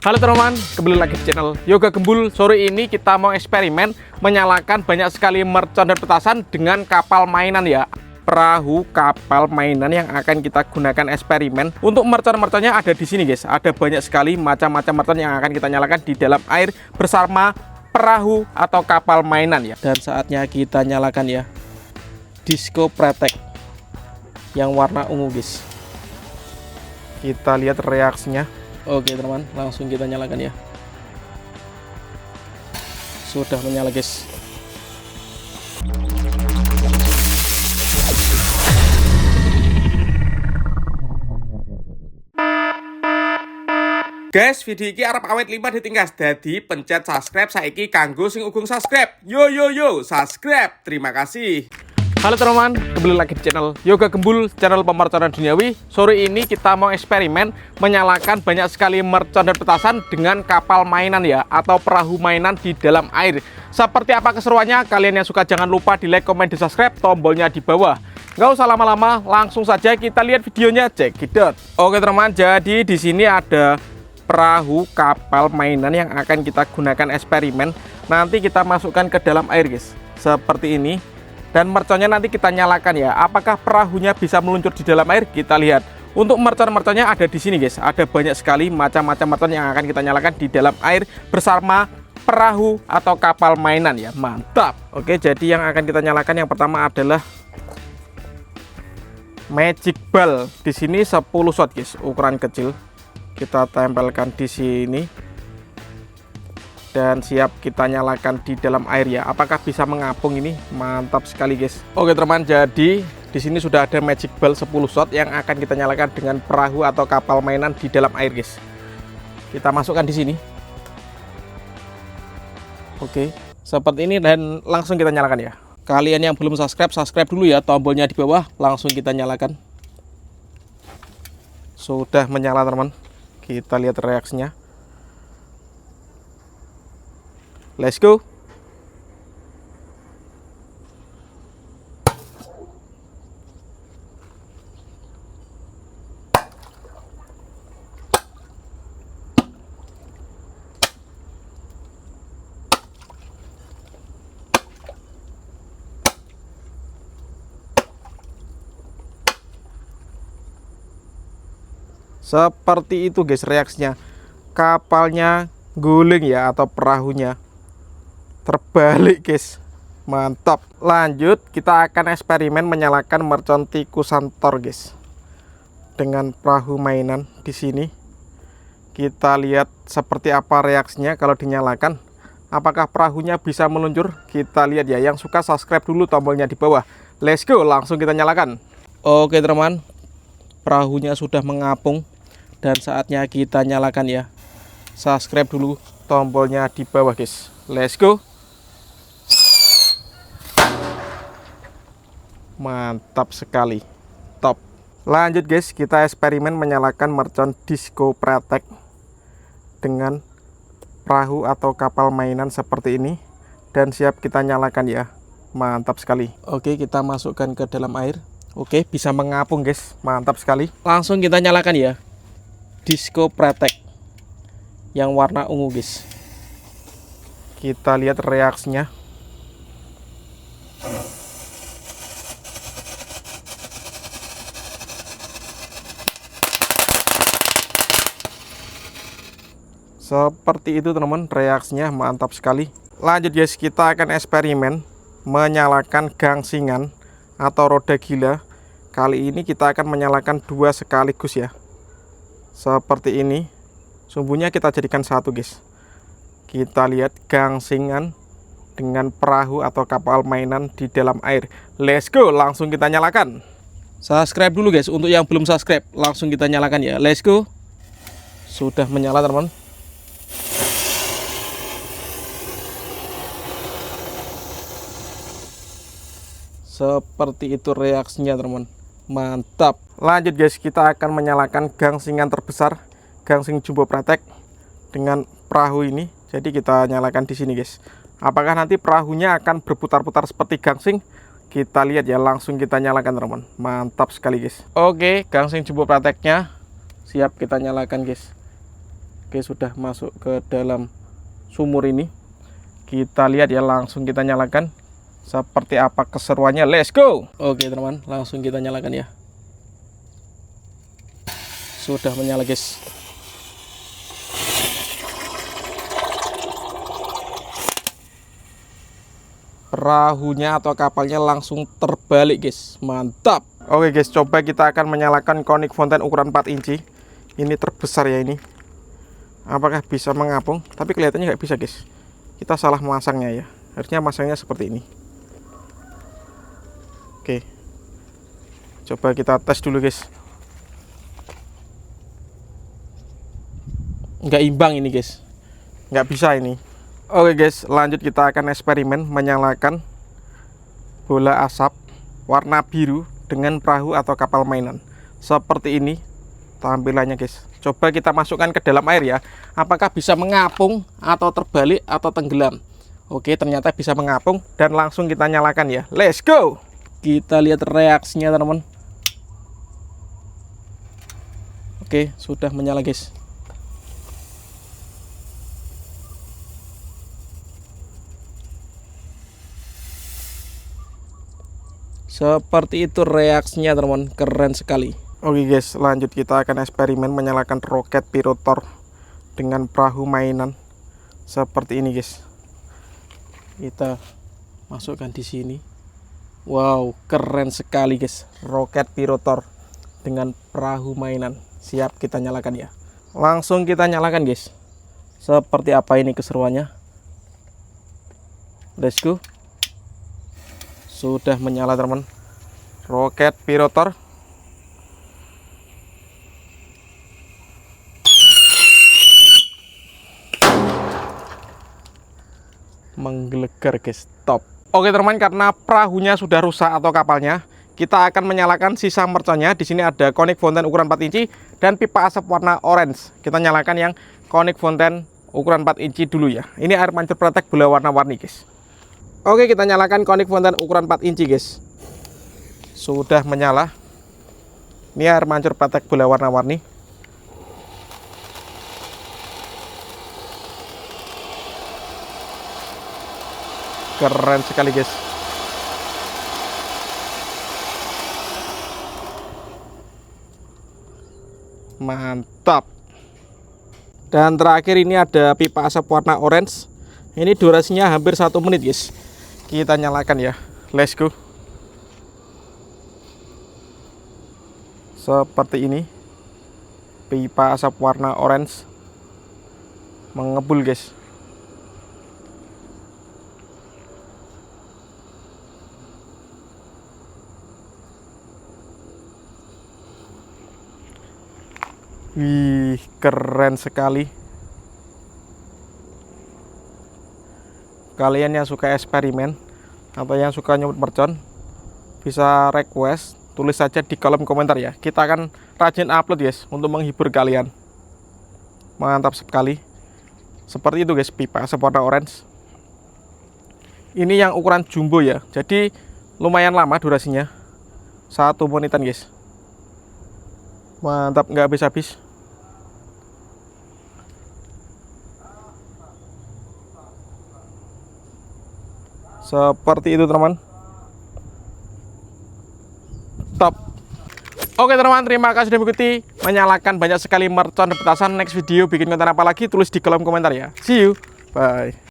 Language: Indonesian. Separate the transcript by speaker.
Speaker 1: Halo teman-teman, kembali lagi di channel Yoga Gembul. Sore ini kita mau eksperimen menyalakan banyak sekali mercon dan petasan dengan kapal mainan ya. Perahu kapal mainan yang akan kita gunakan eksperimen. Untuk mercon-merconnya ada di sini guys. Ada banyak sekali macam-macam mercon yang akan kita nyalakan di dalam air bersama perahu atau kapal mainan ya. Dan saatnya kita nyalakan ya Disco Pretek yang warna ungu guys. Kita lihat reaksinya. Oke teman, langsung kita nyalakan ya. Sudah menyala guys. Guys, video ini arep awet 5 ditingkas. Dadi pencet subscribe saiki kanggo sing ugung subscribe. Yo yo yo, subscribe. Terima kasih. Halo teman-teman, kembali lagi di channel Yoga Gembul, channel pemerconan duniawi. Sore ini kita mau eksperimen menyalakan banyak sekali mercon dan petasan dengan kapal mainan ya, atau perahu mainan di dalam air. Seperti apa keseruannya? Kalian yang suka jangan lupa di like, komen, di subscribe, tombolnya di bawah. Nggak usah lama-lama, langsung saja kita lihat videonya. Check it out. Oke teman, jadi di sini ada perahu kapal mainan yang akan kita gunakan eksperimen. Nanti kita masukkan ke dalam air guys, seperti ini. Dan merconnya nanti kita nyalakan ya. Apakah perahunya bisa meluncur di dalam air? Kita lihat. Untuk mercon-merconnya ada di sini guys. Ada banyak sekali macam-macam mercon yang akan kita nyalakan di dalam air bersama perahu atau kapal mainan ya. Mantap. Oke, jadi yang akan kita nyalakan yang pertama adalah magic ball. Di sini 10 shot guys, ukuran kecil. Kita tempelkan di sini. Dan siap kita nyalakan di dalam air ya. Apakah bisa mengapung ini? Mantap sekali guys. Oke teman, jadi di sini sudah ada magic ball 10 shot yang akan kita nyalakan dengan perahu atau kapal mainan di dalam air guys. Kita masukkan di sini. Oke, seperti ini dan langsung kita nyalakan ya. Kalian yang belum subscribe, subscribe dulu ya, tombolnya di bawah. Langsung kita nyalakan. Sudah menyala teman. Kita lihat reaksinya. Let's go. Seperti itu guys reaksinya. Kapalnya guling ya, atau perahunya terbalik guys. Mantap. Lanjut kita akan eksperimen menyalakan mercon tikusan Thor guys dengan perahu mainan di sini. Kita lihat seperti apa reaksinya kalau dinyalakan. Apakah perahunya bisa meluncur? Kita lihat ya. Yang suka subscribe dulu, tombolnya di bawah. Let's go, langsung kita nyalakan. Oke teman, perahunya sudah mengapung dan saatnya kita nyalakan ya. Subscribe dulu, tombolnya di bawah guys. Let's go. Mantap sekali, top. Lanjut guys, kita eksperimen menyalakan mercon Disco Pretek dengan perahu atau kapal mainan seperti ini. Dan siap kita nyalakan ya. Mantap sekali. Oke, kita masukkan ke dalam air. Oke, bisa mengapung guys. Mantap sekali. Langsung kita nyalakan ya Disco Pretek yang warna ungu guys. Kita lihat reaksinya. Seperti itu teman-teman, reaksinya mantap sekali. Lanjut guys, kita akan eksperimen menyalakan gangsingan atau roda gila. Kali ini kita akan menyalakan 2 sekaligus ya. Seperti ini. Sumbunya kita jadikan 1 guys. Kita lihat gangsingan dengan perahu atau kapal mainan di dalam air. Let's go, langsung kita nyalakan. Subscribe dulu guys, untuk yang belum subscribe langsung kita nyalakan ya. Let's go. Sudah menyala teman. Seperti itu reaksinya teman. Mantap. Lanjut guys, kita akan menyalakan gangsingan terbesar, gangsing jumbo Pretek dengan perahu ini. Jadi kita nyalakan di sini guys. Apakah nanti perahunya akan berputar-putar seperti gangsing? Kita lihat ya, langsung kita nyalakan teman. Mantap sekali guys. Oke, gangsing jumbo Preteknya siap kita nyalakan guys. Oke, sudah masuk ke dalam sumur ini. Kita lihat ya, langsung kita nyalakan. Seperti apa keseruannya, let's go. Oke teman-teman, langsung kita nyalakan ya. Sudah menyala guys. Perahunya atau kapalnya langsung terbalik guys, mantap. Oke guys, coba kita akan menyalakan konik fonten ukuran 4 inci. Ini terbesar ya ini. Apakah bisa mengapung? Tapi kelihatannya nggak bisa guys. Kita salah memasangnya ya. Harusnya masangnya seperti ini. Oke, coba kita tes dulu guys. Nggak imbang ini guys, nggak bisa ini. Oke guys, lanjut kita akan eksperimen menyalakan bola asap warna biru dengan perahu atau kapal mainan. Seperti ini tampilannya guys. Coba kita masukkan ke dalam air ya. Apakah bisa mengapung atau terbalik atau tenggelam? Oke, ternyata bisa mengapung dan langsung kita nyalakan ya. Let's go. Kita lihat reaksinya teman-teman. Oke, sudah menyala guys. Seperti itu reaksinya teman-teman, keren sekali. Oke guys, lanjut kita akan eksperimen menyalakan roket pirotor dengan perahu mainan. Seperti ini guys. Kita masukkan di sini. Wow, keren sekali guys, roket pirotor dengan perahu mainan. Siap kita nyalakan ya. Langsung kita nyalakan guys. Seperti apa ini keseruannya. Let's go. Sudah menyala teman. Roket pirotor. Menggelegar guys, top. Oke teman, karena perahunya sudah rusak atau kapalnya, kita akan menyalakan sisa merconnya. Di sini ada konik fonten ukuran 4 inci dan pipa asap warna orange. Kita nyalakan yang konik fonten ukuran 4 inci dulu ya. Ini air mancur pretek bola warna-warni guys. Oke, kita nyalakan konik fonten ukuran 4 inci guys. Sudah menyala. Ini air mancur pretek bola warna-warni. Keren sekali guys. Mantap. Dan terakhir ini ada pipa asap warna orange. Ini durasinya hampir 1 menit guys. Kita nyalakan ya. Let's go. Seperti ini. Pipa asap warna orange mengebul guys. Wih, keren sekali. Kalian yang suka eksperimen atau yang suka nyebut mercon bisa request, tulis saja di kolom komentar ya. Kita akan rajin upload guys untuk menghibur kalian. Mantap sekali. Seperti itu guys, pipa asap warna orange. Ini yang ukuran jumbo ya. Jadi lumayan lama durasinya. 1 menitan guys. Mantap, nggak habis-habis. Seperti itu teman-teman. Top. Oke teman-teman, terima kasih sudah mengikuti. Menyalakan banyak sekali mercon dan petasan. Next video bikin konten apa lagi, tulis di kolom komentar ya. See you, bye.